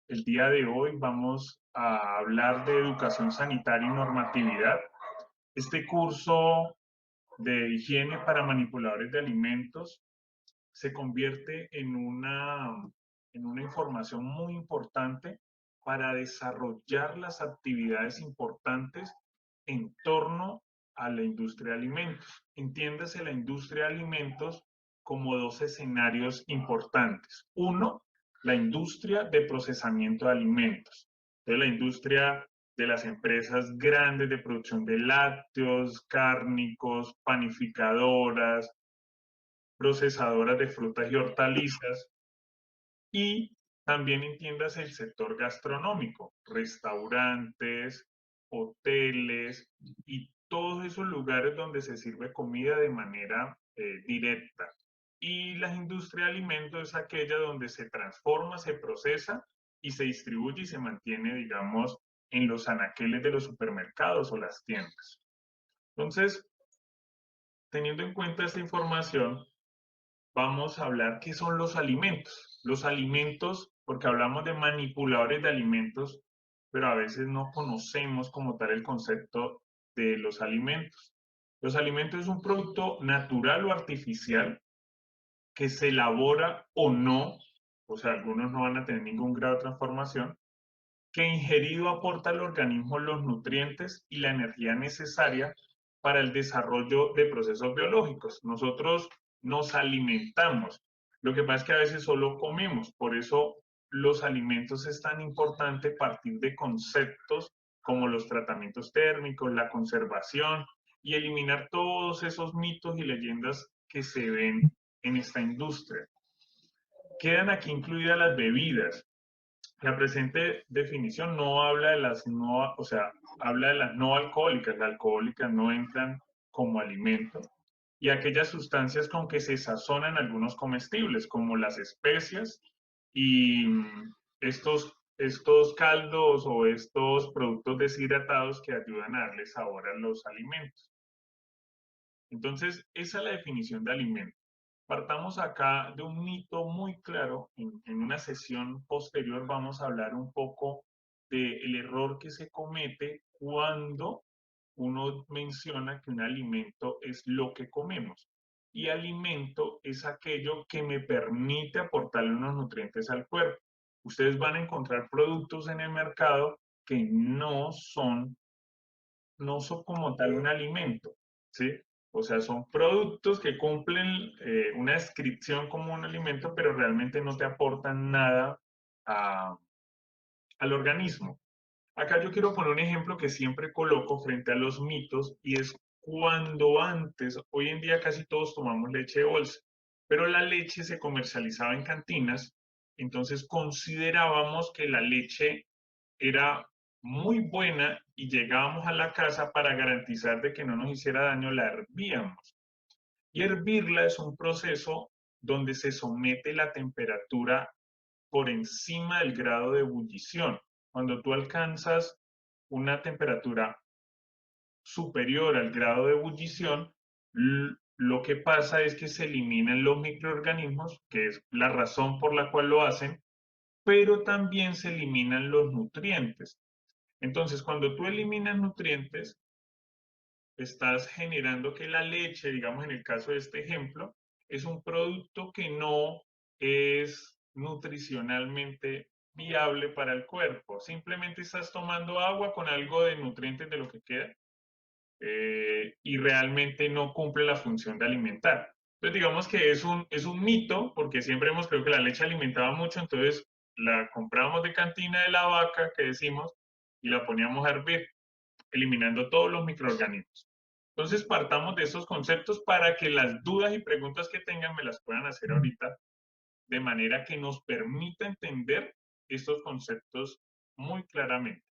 El día de hoy vamos a hablar de educación sanitaria y normatividad. Este curso de higiene para manipuladores de alimentos se convierte en una información muy importante para desarrollar las actividades importantes en torno a la industria de alimentos. Entiéndase la industria de alimentos como dos escenarios importantes. Uno, la industria de procesamiento de alimentos. Entonces, la industria de las empresas grandes de producción de lácteos, cárnicos, panificadoras, procesadoras de frutas y hortalizas, y también entiendas el sector gastronómico, restaurantes, hoteles y todos esos lugares donde se sirve comida de manera directa. Y la industria de alimentos es aquella donde se transforma, se procesa y se distribuye y se mantiene, digamos, en los anaqueles de los supermercados o las tiendas. Entonces, teniendo en cuenta esta información, vamos a hablar qué son los alimentos. Los alimentos, porque hablamos de manipuladores de alimentos, pero a veces no conocemos como tal el concepto de los alimentos. Los alimentos es un producto natural o artificial que se elabora o no, o sea, algunos no van a tener ningún grado de transformación, que ingerido aporta al organismo los nutrientes y la energía necesaria para el desarrollo de procesos biológicos. Nosotros nos alimentamos. Lo que pasa es que a veces solo comemos, por eso los alimentos es tan importante partir de conceptos como los tratamientos térmicos, la conservación y eliminar todos esos mitos y leyendas que se ven en esta industria. Quedan aquí incluidas las bebidas. La presente definición no habla de las no, o sea, habla de las no alcohólicas. Las alcohólicas no entran como alimento. Y aquellas sustancias con que se sazonan algunos comestibles, como las especias y estos caldos o estos productos deshidratados que ayudan a darle sabor a los alimentos. Entonces, esa es la definición de alimento. Partamos acá de un mito muy claro. En una sesión posterior vamos a hablar un poco del error que se comete cuando uno menciona que un alimento es lo que comemos. Y alimento es aquello que me permite aportarle unos nutrientes al cuerpo. Ustedes van a encontrar productos en el mercado que no son como tal un alimento, ¿sí? O sea, son productos que cumplen una descripción como un alimento, pero realmente no te aportan nada a- al organismo. Acá yo quiero poner un ejemplo que siempre coloco frente a los mitos y es cuando antes, hoy en día casi todos tomamos leche de bolsa, pero la leche se comercializaba en cantinas, entonces considerábamos que la leche era muy buena y llegábamos a la casa para garantizar de que no nos hiciera daño, la hervíamos. Y hervirla es un proceso donde se somete la temperatura por encima del grado de ebullición. Cuando tú alcanzas una temperatura superior al grado de ebullición, lo que pasa es que se eliminan los microorganismos, que es la razón por la cual lo hacen, pero también se eliminan los nutrientes. Entonces, cuando tú eliminas nutrientes, estás generando que la leche, digamos en el caso de este ejemplo, es un producto que no es nutricionalmente viable para el cuerpo. Simplemente estás tomando agua con algo de nutrientes de lo que queda y realmente no cumple la función de alimentar. Entonces, digamos que es un mito, porque siempre hemos creído que la leche alimentaba mucho, entonces la comprábamos de cantina de la vaca, que decimos, y la poníamos a hervir, eliminando todos los microorganismos. Entonces, partamos de esos conceptos para que las dudas y preguntas que tengan me las puedan hacer ahorita, de manera que nos permita entender estos conceptos muy claramente.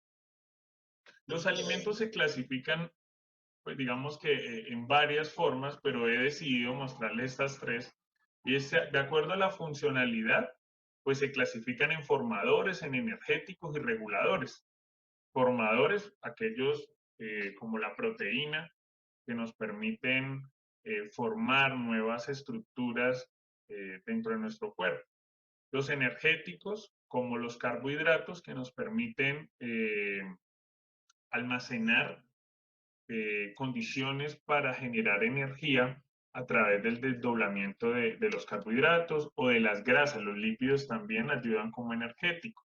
Los alimentos se clasifican, pues digamos que en varias formas, pero he decidido mostrarles estas tres. Y es, de acuerdo a la funcionalidad, pues se clasifican en formadores, en energéticos y reguladores. Formadores, aquellos como la proteína, que nos permiten formar nuevas estructuras dentro de nuestro cuerpo. Los energéticos, como los carbohidratos que nos permiten almacenar condiciones para generar energía a través del desdoblamiento de los carbohidratos o de las grasas. Los lípidos también ayudan como energético.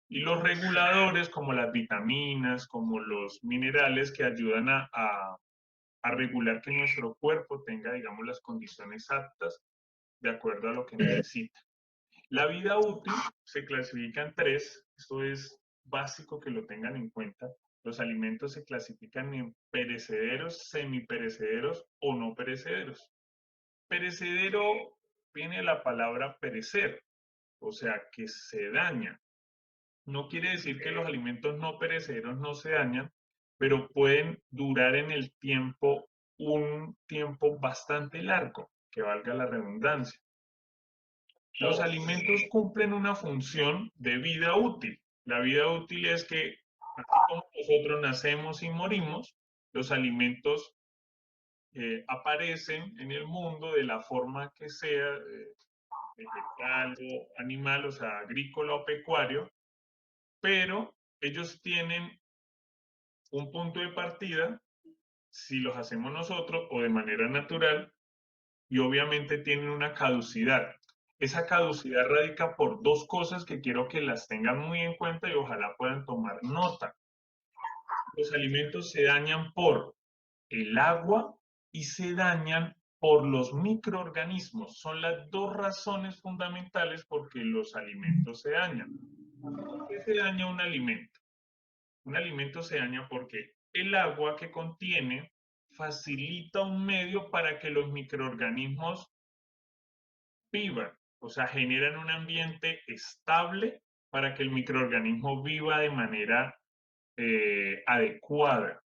Y los reguladores como las vitaminas, como los minerales que ayudan a regular que nuestro cuerpo tenga, digamos, las condiciones aptas de acuerdo a lo que necesita. La vida útil se clasifica en tres, esto es básico que lo tengan en cuenta. Los alimentos se clasifican en perecederos, semiperecederos o no perecederos. Perecedero viene de la palabra perecer, o sea, que se daña. No quiere decir que los alimentos no perecederos no se dañan, pero pueden durar en el tiempo un tiempo bastante largo, que valga la redundancia. Los alimentos cumplen una función de vida útil. La vida útil es que, así como nosotros nacemos y morimos, los alimentos aparecen en el mundo de la forma que sea, vegetal o animal, o sea, agrícola o pecuario, pero ellos tienen un punto de partida si los hacemos nosotros o de manera natural y obviamente tienen una caducidad. Esa caducidad radica por dos cosas que quiero que las tengan muy en cuenta y ojalá puedan tomar nota. Los alimentos se dañan por el agua y se dañan por los microorganismos. Son las dos razones fundamentales por qué los alimentos se dañan. ¿Por qué se daña un alimento? Un alimento se daña porque el agua que contiene facilita un medio para que los microorganismos vivan, o sea, generan un ambiente estable para que el microorganismo viva de manera adecuada.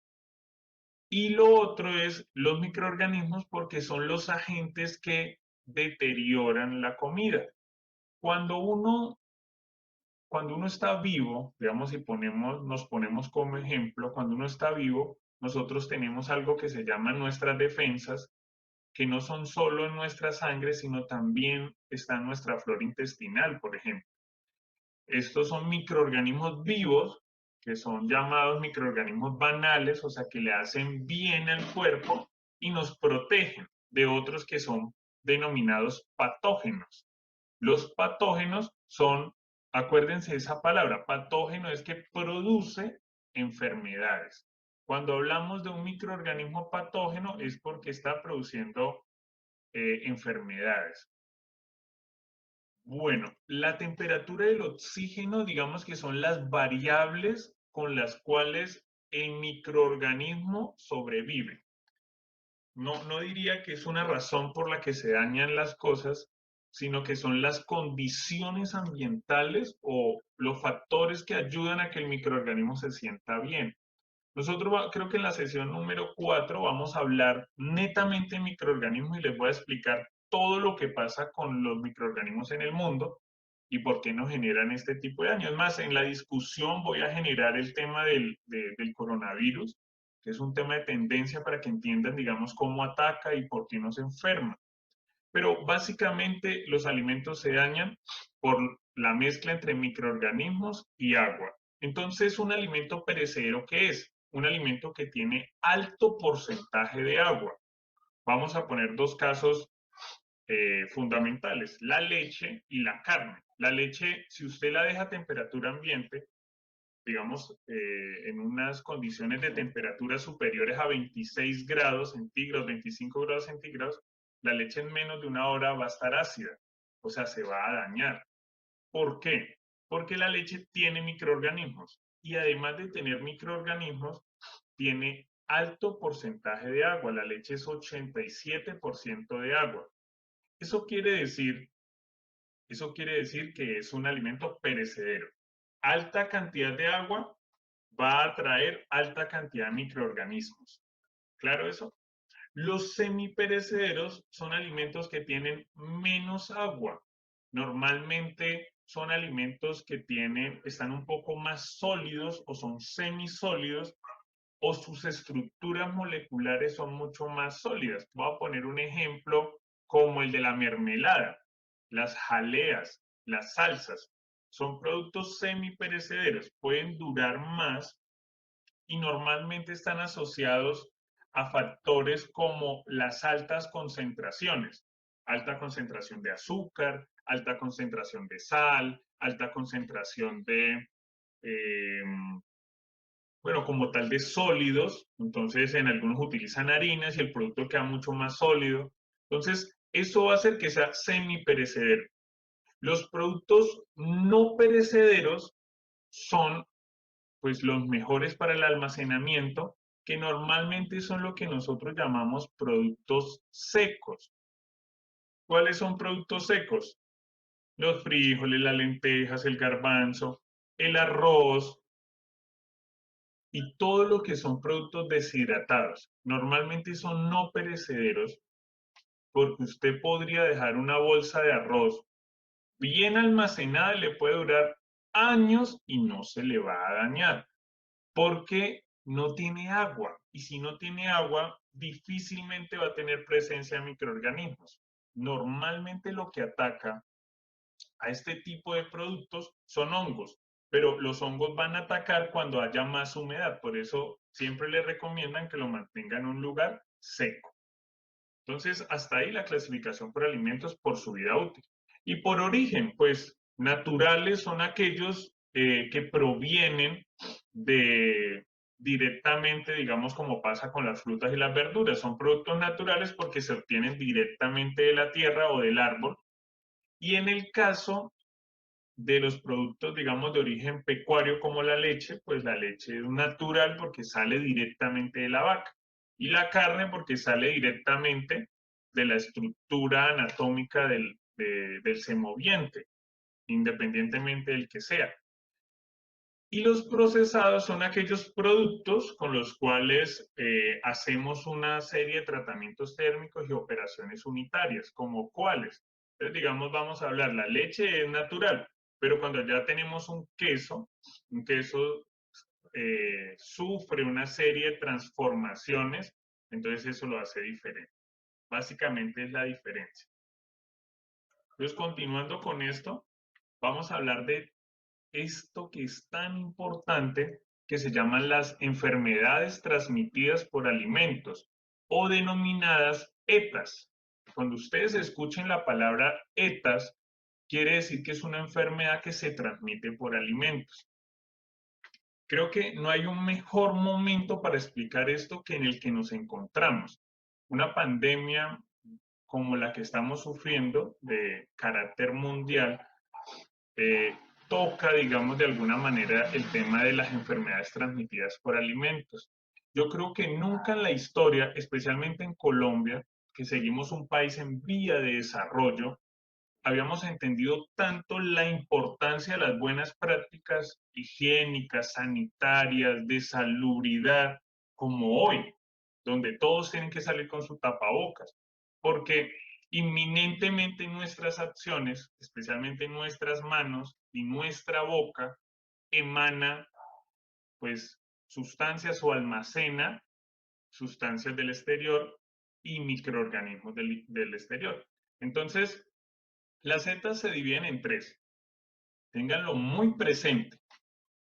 Y lo otro es los microorganismos porque son los agentes que deterioran la comida. Cuando uno, cuando uno está vivo, digamos, si nos ponemos como ejemplo, cuando uno está vivo, nosotros tenemos algo que se llama nuestras defensas, que no son solo en nuestra sangre, sino también está en nuestra flora intestinal, por ejemplo. Estos son microorganismos vivos, que son llamados microorganismos banales, o sea, que le hacen bien al cuerpo y nos protegen de otros que son denominados patógenos. Los patógenos son, acuérdense de esa palabra, patógeno es que produce enfermedades. Cuando hablamos de un microorganismo patógeno es porque está produciendo enfermedades. Bueno, la temperatura del oxígeno, digamos que son las variables con las cuales el microorganismo sobrevive. No diría que es una razón por la que se dañan las cosas, sino que son las condiciones ambientales o los factores que ayudan a que el microorganismo se sienta bien. Nosotros creo que en la sesión número 4 vamos a hablar netamente de microorganismos y les voy a explicar todo lo que pasa con los microorganismos en el mundo y por qué nos generan este tipo de daño. Es más, en la discusión voy a generar el tema del coronavirus, que es un tema de tendencia para que entiendan, digamos, cómo ataca y por qué nos enferma. Pero básicamente los alimentos se dañan por la mezcla entre microorganismos y agua. Entonces, un alimento perecedero, ¿qué es? Un alimento que tiene alto porcentaje de agua. Vamos a poner dos casos fundamentales, la leche y la carne. La leche, si usted la deja a temperatura ambiente, digamos, en unas condiciones de temperatura superiores a 26 grados centígrados, 25 grados centígrados, la leche en menos de una hora va a estar ácida, o sea, se va a dañar. ¿Por qué? Porque la leche tiene microorganismos y además de tener microorganismos, tiene alto porcentaje de agua. La leche es 87% de agua. Eso quiere decir, eso quiere decir que es un alimento perecedero. Alta cantidad de agua va a atraer alta cantidad de microorganismos. ¿Claro eso? Los semiperecederos son alimentos que tienen menos agua. Normalmente son alimentos que están un poco más sólidos o son semisólidos o sus estructuras moleculares son mucho más sólidas. Voy a poner un ejemplo como el de la mermelada, las jaleas, las salsas. son productos semiperecederos, pueden durar más y normalmente están asociados a factores como las altas concentraciones, alta concentración de azúcar, alta concentración de sal, alta concentración de, eh, bueno, como tal de sólidos. Entonces, en algunos utilizan harinas y el producto queda mucho más sólido. Entonces, eso va a hacer que sea semiperecedero. Los productos no perecederos son pues los mejores para el almacenamiento, que normalmente son lo que nosotros llamamos productos secos. ¿Cuáles son productos secos? Los frijoles, las lentejas, el garbanzo, el arroz y todo lo que son productos deshidratados. Normalmente son no perecederos porque usted podría dejar una bolsa de arroz bien almacenada y le puede durar años y no se le va a dañar, porque no tiene agua. Y si no tiene agua, difícilmente va a tener presencia de microorganismos. Normalmente lo que ataca a este tipo de productos son hongos, pero los hongos van a atacar cuando haya más humedad. Por eso siempre les recomiendan que lo mantengan en un lugar seco. Entonces, hasta ahí la clasificación por alimentos por su vida útil. Y por origen, pues naturales son aquellos que provienen de directamente, digamos, como pasa con las frutas y las verduras. Son productos naturales porque se obtienen directamente de la tierra o del árbol. Y en el caso de los productos, digamos, de origen pecuario como la leche, pues la leche es natural porque sale directamente de la vaca. Y la carne porque sale directamente de la estructura anatómica del semoviente, independientemente del que sea. Y los procesados son aquellos productos con los cuales hacemos una serie de tratamientos térmicos y operaciones unitarias, como cuáles. Entonces, digamos, vamos a hablar, la leche es natural, pero cuando ya tenemos un queso sufre una serie de transformaciones, entonces eso lo hace diferente. Básicamente es la diferencia. Entonces, continuando con esto, vamos a hablar de esto que es tan importante que se llaman las enfermedades transmitidas por alimentos o denominadas ETAs. Cuando ustedes escuchen la palabra ETAs, quiere decir que es una enfermedad que se transmite por alimentos. Creo que no hay un mejor momento para explicar esto que en el que nos encontramos. Una pandemia como la que estamos sufriendo de carácter mundial eh, toca, digamos, de alguna manera el tema de las enfermedades transmitidas por alimentos. Yo creo que nunca en la historia, especialmente en Colombia, que seguimos un país en vía de desarrollo, habíamos entendido tanto la importancia de las buenas prácticas higiénicas, sanitarias, de salubridad, como hoy, donde todos tienen que salir con su tapabocas, porque inminentemente nuestras acciones, especialmente nuestras manos y nuestra boca, emana pues sustancias o almacena sustancias del exterior y microorganismos del exterior. Entonces, las setas se dividen en tres. Ténganlo muy presente.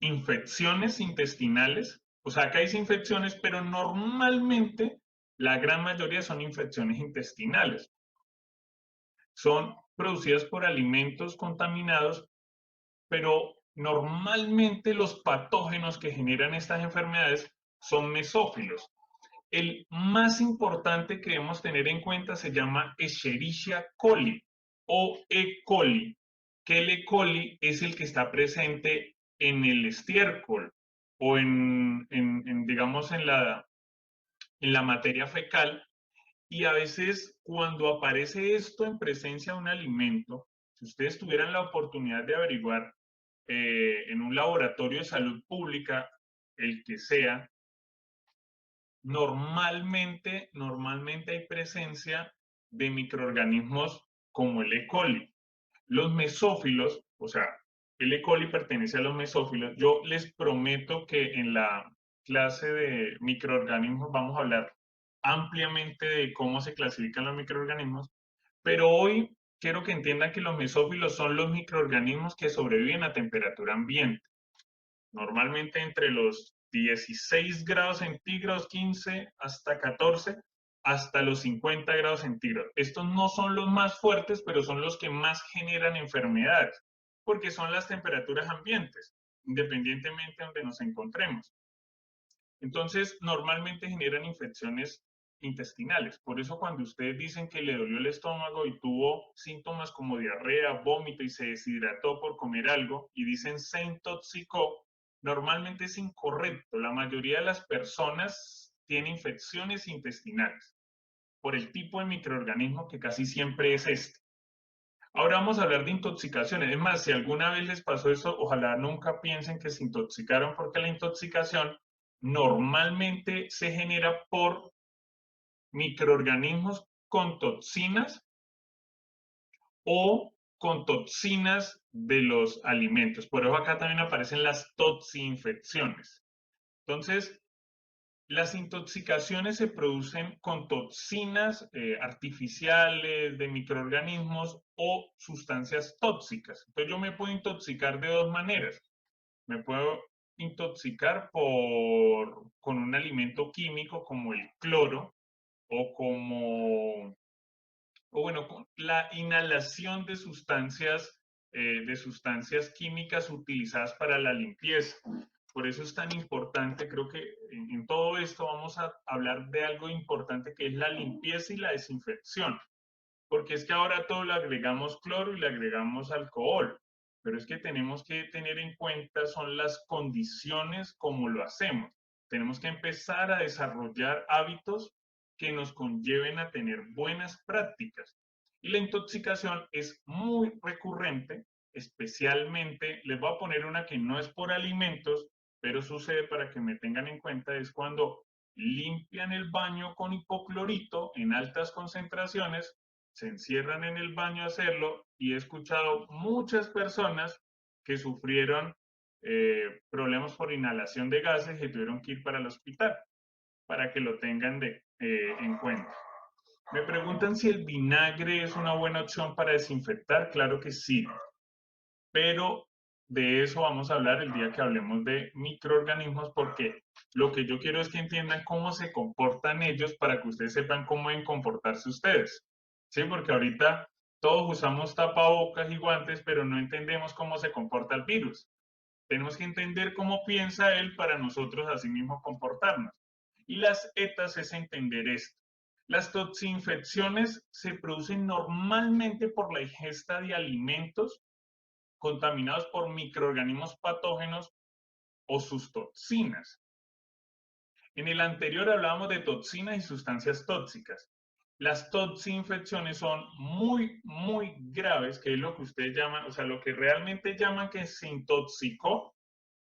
Infecciones intestinales. O sea, acá hay infecciones, pero normalmente la gran mayoría son infecciones intestinales. Son producidas por alimentos contaminados, pero normalmente los patógenos que generan estas enfermedades son mesófilos. El más importante que debemos tener en cuenta se llama Escherichia coli o E. coli, que el E. coli es el que está presente en el estiércol o digamos, en la materia fecal. Y a veces cuando aparece esto en presencia de un alimento, si ustedes tuvieran la oportunidad de averiguar en un laboratorio de salud pública, el que sea, normalmente hay presencia de microorganismos como el E. coli. Los mesófilos, o sea, el E. coli pertenece a los mesófilos. Yo les prometo que en la clase de microorganismos vamos a hablar ampliamente de cómo se clasifican los microorganismos, pero hoy quiero que entiendan que los mesófilos son los microorganismos que sobreviven a temperatura ambiente, normalmente entre los 16 grados centígrados, 15 hasta 14, hasta los 50 grados centígrados. Estos no son los más fuertes, pero son los que más generan enfermedades, porque son las temperaturas ambientes, independientemente de donde nos encontremos. Entonces, normalmente generan infecciones intestinales. Por eso cuando ustedes dicen que le dolió el estómago y tuvo síntomas como diarrea, vómito y se deshidrató por comer algo y dicen se intoxicó, normalmente es incorrecto. La mayoría de las personas tiene infecciones intestinales por el tipo de microorganismo que casi siempre es este. Ahora vamos a hablar de intoxicaciones. Es más, si alguna vez les pasó eso, ojalá nunca piensen que se intoxicaron, porque la intoxicación normalmente se genera por microorganismos con toxinas o con toxinas de los alimentos. Por eso acá también aparecen las toxinfecciones. Entonces, las intoxicaciones se producen con toxinas artificiales de microorganismos o sustancias tóxicas. Entonces yo me puedo intoxicar de dos maneras. Me puedo intoxicar con un alimento químico como el cloro o o bueno, con la inhalación de sustancias químicas utilizadas para la limpieza. Por eso es tan importante, creo que en todo esto vamos a hablar de algo importante que es la limpieza y la desinfección, porque es que ahora todo le agregamos cloro y le agregamos alcohol, pero es que tenemos que tener en cuenta son las condiciones como lo hacemos. Tenemos que empezar a desarrollar hábitos que nos conlleven a tener buenas prácticas. Y la intoxicación es muy recurrente, especialmente, les voy a poner una que no es por alimentos, pero sucede para que me tengan en cuenta, es cuando limpian el baño con hipoclorito en altas concentraciones, se encierran en el baño a hacerlo y he escuchado muchas personas que sufrieron problemas por inhalación de gases y tuvieron que ir para el hospital, para que lo tengan en cuenta. Me preguntan si el vinagre es una buena opción para desinfectar. Claro que sí, pero de eso vamos a hablar el día que hablemos de microorganismos, porque lo que yo quiero es que entiendan cómo se comportan ellos para que ustedes sepan cómo deben comportarse ustedes. Sí, porque ahorita todos usamos tapabocas y guantes, pero no entendemos cómo se comporta el virus. Tenemos que entender cómo piensa él para nosotros así mismo comportarnos. Y las ETAs es entender esto. Las toxinfecciones se producen normalmente por la ingesta de alimentos contaminados por microorganismos patógenos o sus toxinas. En el anterior hablábamos de toxinas y sustancias tóxicas. Las toxinfecciones son muy graves, que es lo que ustedes llaman, o sea, lo que realmente llaman que se intoxicó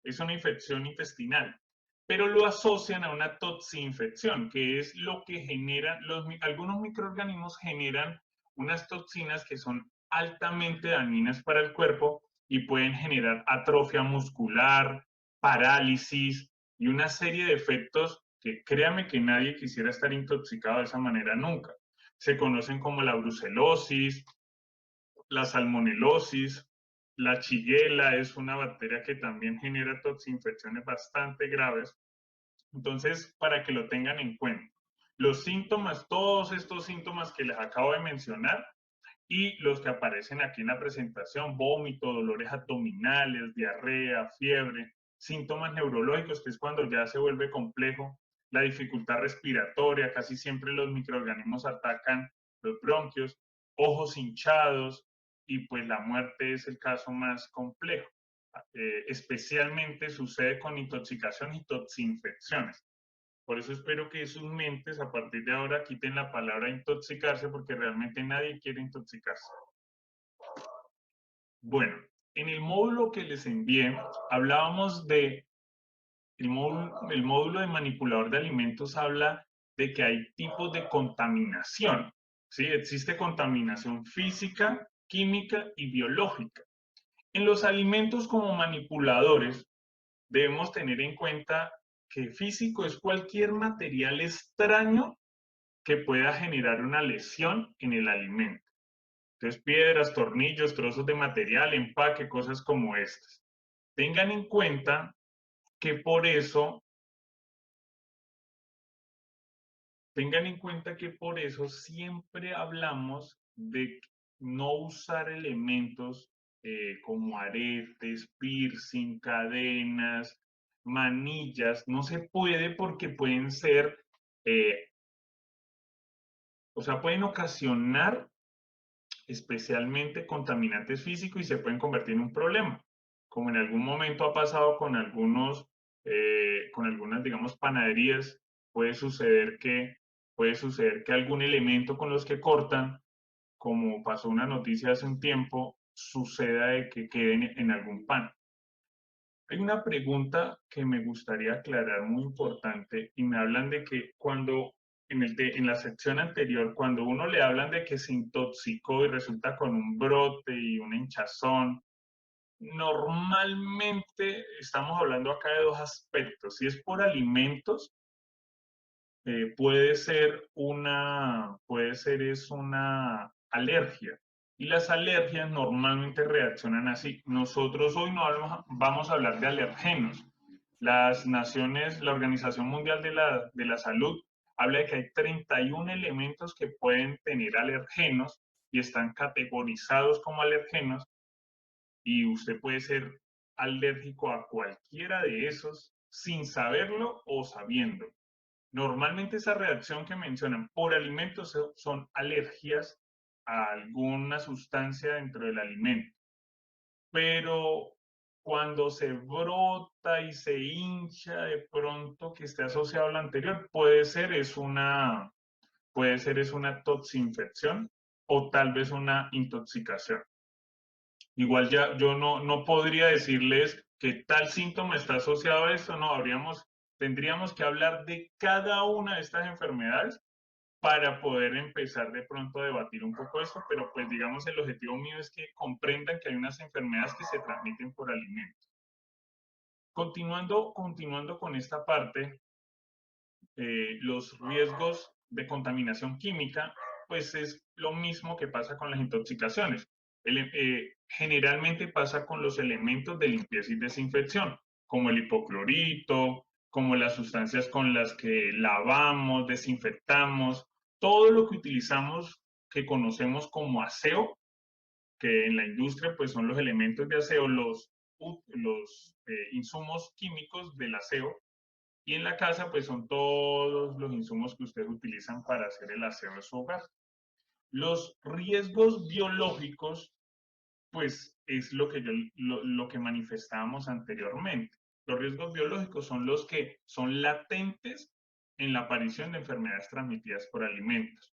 es una infección intestinal, pero lo asocian a una toxinfección, que es lo que generan, algunos microorganismos generan unas toxinas que son altamente dañinas para el cuerpo y pueden generar atrofia muscular, parálisis y una serie de efectos que créame que nadie quisiera estar intoxicado de esa manera nunca. Se conocen como la brucelosis, la salmonelosis, la shigella es una bacteria que también genera toxinfecciones bastante graves. Entonces, para que lo tengan en cuenta. Los síntomas, todos estos síntomas que les acabo de mencionar y los que aparecen aquí en la presentación, vómito, dolores abdominales, diarrea, fiebre, síntomas neurológicos, que es cuando ya se vuelve complejo, la dificultad respiratoria, casi siempre los microorganismos atacan los bronquios, ojos hinchados y pues la muerte es el caso más complejo. Especialmente sucede con intoxicación y toxinfecciones. Por eso espero que sus mentes a partir de ahora quiten la palabra intoxicarse porque realmente nadie quiere intoxicarse. Bueno, en el módulo que les envié hablábamos de, el módulo de manipulador de alimentos habla de que hay tipos de contaminación. ¿Sí? Existe contaminación física, química y biológica. En los alimentos como manipuladores debemos tener en cuenta que físico es cualquier material extraño que pueda generar una lesión en el alimento. Entonces, piedras, tornillos, trozos de material, empaque, cosas como estas. Tengan en cuenta que por eso, siempre hablamos de no usar elementos como aretes, piercing, cadenas, manillas. No se puede porque pueden ser, eh, o sea, pueden ocasionar especialmente contaminantes físicos y se pueden convertir en un problema, como en algún momento ha pasado con algunas, digamos, panaderías, puede suceder que, puede suceder que algún elemento con los que cortan, como pasó una noticia hace un tiempo, suceda de que queden en algún pan. Hay una pregunta que me gustaría aclarar muy importante y me hablan de que cuando en la sección anterior, cuando uno le hablan de que se intoxicó y resulta con un brote y una hinchazón, normalmente estamos hablando acá de dos aspectos. Si es por alimentos, puede ser es una alergia. Y las alergias normalmente reaccionan así. Nosotros hoy no vamos a hablar de alergenos. La Organización Mundial de la Salud habla de que hay 31 elementos que pueden tener alergenos y están categorizados como alergenos y usted puede ser alérgico a cualquiera de esos sin saberlo o sabiendo. Normalmente esa reacción que mencionan por alimentos son alergias a alguna sustancia dentro del alimento, pero cuando se brota y se hincha de pronto que esté asociado a lo anterior, puede ser es una toxinfección o tal vez una intoxicación. Igual ya yo no podría decirles que tal síntoma está asociado a esto, no, tendríamos que hablar de cada una de estas enfermedades para poder empezar de pronto a debatir un poco esto, pero pues digamos el objetivo mío es que comprendan que hay unas enfermedades que se transmiten por alimentos. Continuando con esta parte, los riesgos de contaminación química, pues es lo mismo que pasa con las intoxicaciones. Generalmente pasa con los elementos de limpieza y desinfección, como el hipoclorito, como las sustancias con las que lavamos, desinfectamos, todo lo que utilizamos, que conocemos como aseo, que en la industria pues son los elementos de aseo, los insumos químicos del aseo, y en la casa, pues son todos los insumos que ustedes utilizan para hacer el aseo de su hogar. Los riesgos biológicos, pues es lo que manifestábamos anteriormente. Los riesgos biológicos son los que son latentes en la aparición de enfermedades transmitidas por alimentos.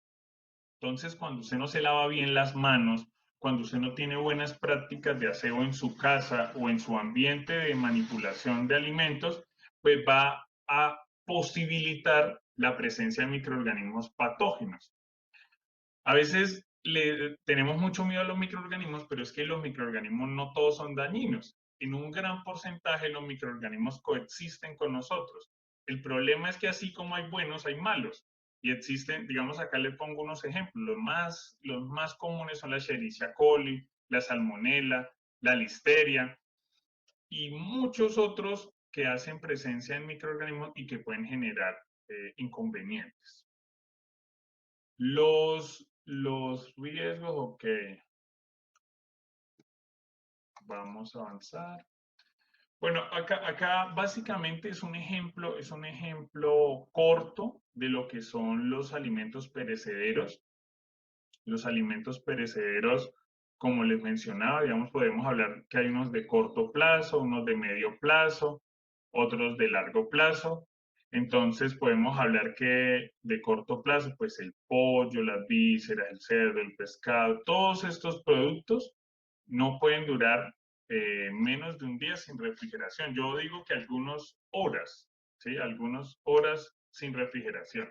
Entonces, cuando usted no se lava bien las manos, cuando usted no tiene buenas prácticas de aseo en su casa o en su ambiente de manipulación de alimentos, pues va a posibilitar la presencia de microorganismos patógenos. A veces tenemos mucho miedo a los microorganismos, pero es que los microorganismos no todos son dañinos. En un gran porcentaje los microorganismos coexisten con nosotros. El problema es que así como hay buenos, hay malos. Y existen, digamos, acá les pongo unos ejemplos. Los más comunes son la Escherichia coli, la Salmonella, la Listeria y muchos otros que hacen presencia en microorganismos y que pueden generar inconvenientes. Los riesgos, ok, vamos a avanzar. Bueno, acá básicamente es un ejemplo corto de lo que son los alimentos perecederos. Los alimentos perecederos, como les mencionaba, digamos, podemos hablar que hay unos de corto plazo, unos de medio plazo, otros de largo plazo. Entonces podemos hablar que de corto plazo, pues el pollo, las vísceras, el cerdo, el pescado, todos estos productos no pueden durar menos de un día sin refrigeración. Yo digo que algunas horas, ¿sí? Algunas horas sin refrigeración.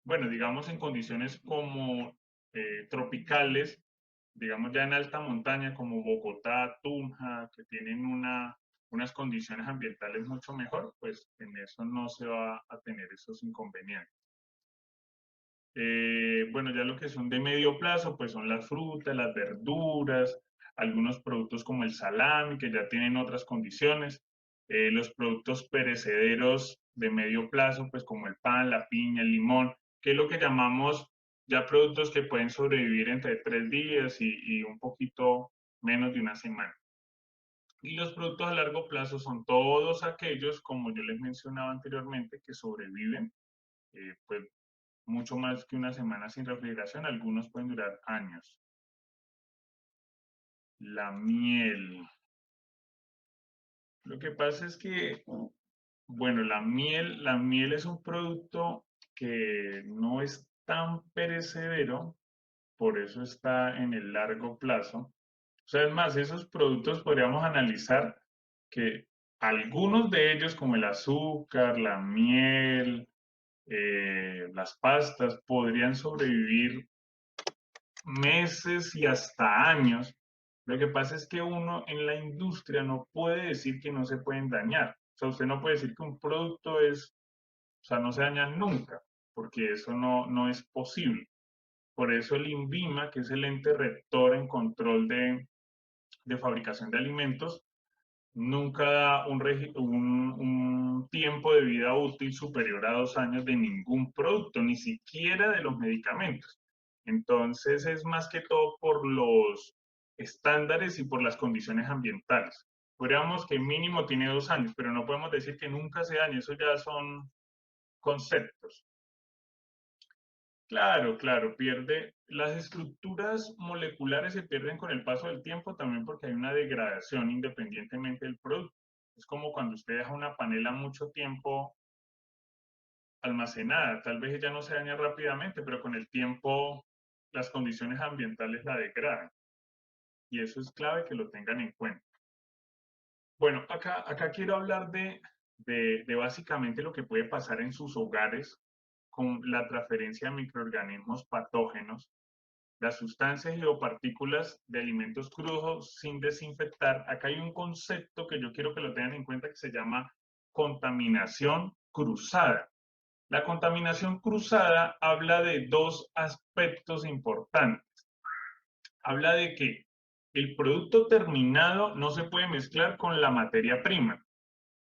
Bueno, digamos en condiciones como tropicales, digamos ya en alta montaña como Bogotá, Tunja, que tienen unas condiciones ambientales mucho mejor, pues en eso no se va a tener esos inconvenientes. Bueno, ya lo que son de medio plazo, pues son las frutas, las verduras, algunos productos como el salami, que ya tienen otras condiciones. Los productos perecederos de medio plazo, pues como el pan, la piña, el limón, que es lo que llamamos ya productos que pueden sobrevivir entre 3 días y un poquito menos de una semana. Y los productos a largo plazo son todos aquellos, como yo les mencionaba anteriormente, que sobreviven, pues mucho más que una semana sin refrigeración, algunos pueden durar años. La miel. Lo que pasa es que, bueno, la miel es un producto que no es tan perecedero, por eso está en el largo plazo. O sea, es más, esos productos podríamos analizar que algunos de ellos, como el azúcar, la miel, las pastas, podrían sobrevivir meses y hasta años. Lo que pasa es que uno en la industria no puede decir que no se pueden dañar. O sea, usted no puede decir que un producto o sea, no se daña nunca, porque eso no es posible. Por eso el INVIMA, que es el ente rector en control de fabricación de alimentos, nunca da un tiempo de vida útil superior a 2 años de ningún producto, ni siquiera de los medicamentos. Entonces es más que todo por los estándares y por las condiciones ambientales. Podríamos que mínimo tiene 2 años, pero no podemos decir que nunca se dañe, eso ya son conceptos. Claro, claro, las estructuras moleculares se pierden con el paso del tiempo también porque hay una degradación independientemente del producto. Es como cuando usted deja una panela mucho tiempo almacenada, tal vez ella no se daña rápidamente, pero con el tiempo las condiciones ambientales la degradan y eso es clave que lo tengan en cuenta. Bueno, acá quiero hablar de básicamente lo que puede pasar en sus hogares con la transferencia de microorganismos patógenos, las sustancias y o partículas de alimentos crudos sin desinfectar. Acá hay un concepto que yo quiero que lo tengan en cuenta que se llama contaminación cruzada. La contaminación cruzada habla de dos aspectos importantes. Habla de que el producto terminado no se puede mezclar con la materia prima.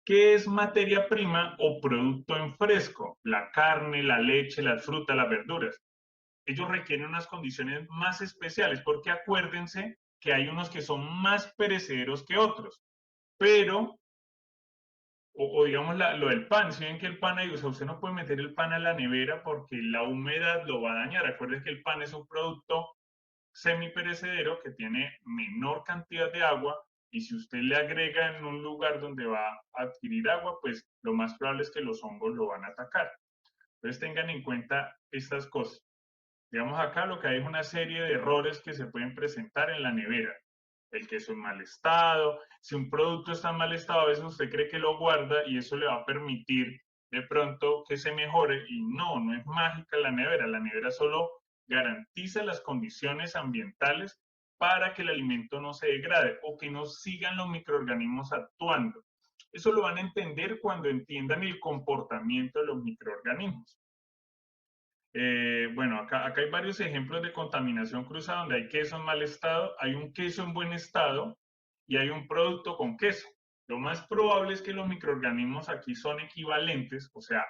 ¿Qué es materia prima o producto en fresco? La carne, la leche, las frutas, las verduras. Ellos requieren unas condiciones más especiales, porque acuérdense que hay unos que son más perecederos que otros, pero, o digamos lo del pan, si ven que el pan ahí, o sea, usted no puede meter el pan a la nevera porque la humedad lo va a dañar. Acuérdense que el pan es un producto semiperecedero que tiene menor cantidad de agua y si usted le agrega en un lugar donde va a adquirir agua, pues lo más probable es que los hongos lo van a atacar. Entonces tengan en cuenta estas cosas. Digamos acá lo que hay es una serie de errores que se pueden presentar en la nevera. El queso en mal estado. Si un producto está en mal estado, a veces usted cree que lo guarda y eso le va a permitir de pronto que se mejore y no es mágica la nevera. La nevera solo garantiza las condiciones ambientales para que el alimento no se degrade o que no sigan los microorganismos actuando. Eso lo van a entender cuando entiendan el comportamiento de los microorganismos. Bueno, acá hay varios ejemplos de contaminación cruzada donde hay queso en mal estado, hay un queso en buen estado y hay un producto con queso. Lo más probable es que los microorganismos aquí son equivalentes, o sea,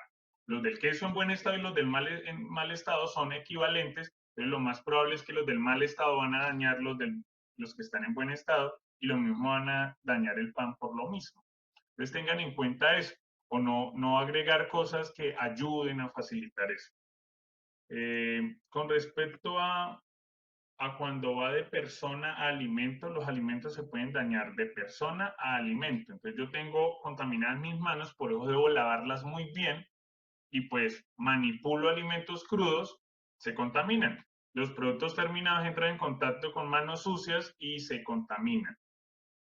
los del queso en buen estado y los del en mal estado son equivalentes, entonces lo más probable es que los del mal estado van a dañar los que están en buen estado y lo mismo van a dañar el pan por lo mismo. Entonces tengan en cuenta eso, o no agregar cosas que ayuden a facilitar eso. Con respecto a cuando va de persona a alimento, los alimentos se pueden dañar de persona a alimento. Entonces yo tengo contaminadas mis manos, por eso debo lavarlas muy bien y pues manipulo alimentos crudos, se contaminan. Los productos terminados entran en contacto con manos sucias y se contaminan.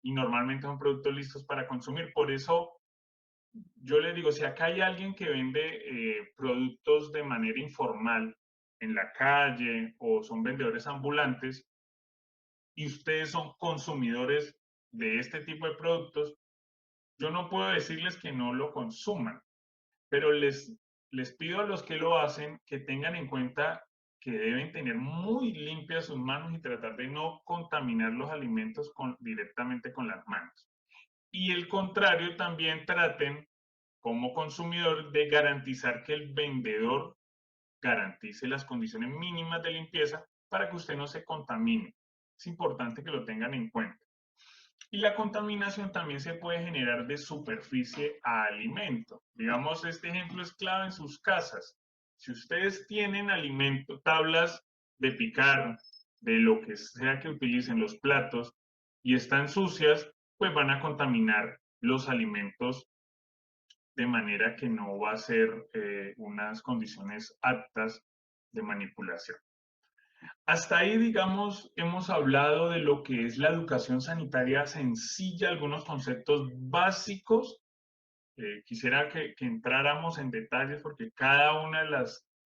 Y normalmente son productos listos para consumir. Por eso yo les digo, si acá hay alguien que vende productos de manera informal en la calle o son vendedores ambulantes y ustedes son consumidores de este tipo de productos, yo no puedo decirles que no lo consuman, pero les pido a los que lo hacen que tengan en cuenta que deben tener muy limpias sus manos y tratar de no contaminar los alimentos directamente con las manos. Y el contrario, también traten como consumidor de garantizar que el vendedor garantice las condiciones mínimas de limpieza para que usted no se contamine. Es importante que lo tengan en cuenta. Y la contaminación también se puede generar de superficie a alimento. Digamos, este ejemplo es clave en sus casas. Si ustedes tienen alimento, tablas de picar, de lo que sea que utilicen los platos, y están sucias, pues van a contaminar los alimentos de manera que no va a ser unas condiciones aptas de manipulación. Hasta ahí, digamos, hemos hablado de lo que es la educación sanitaria sencilla, algunos conceptos básicos. Quisiera que entráramos en detalles porque cada una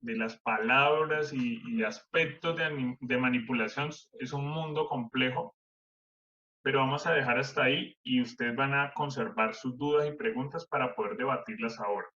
de las palabras y aspectos de manipulación es un mundo complejo, pero vamos a dejar hasta ahí y ustedes van a conservar sus dudas y preguntas para poder debatirlas ahora.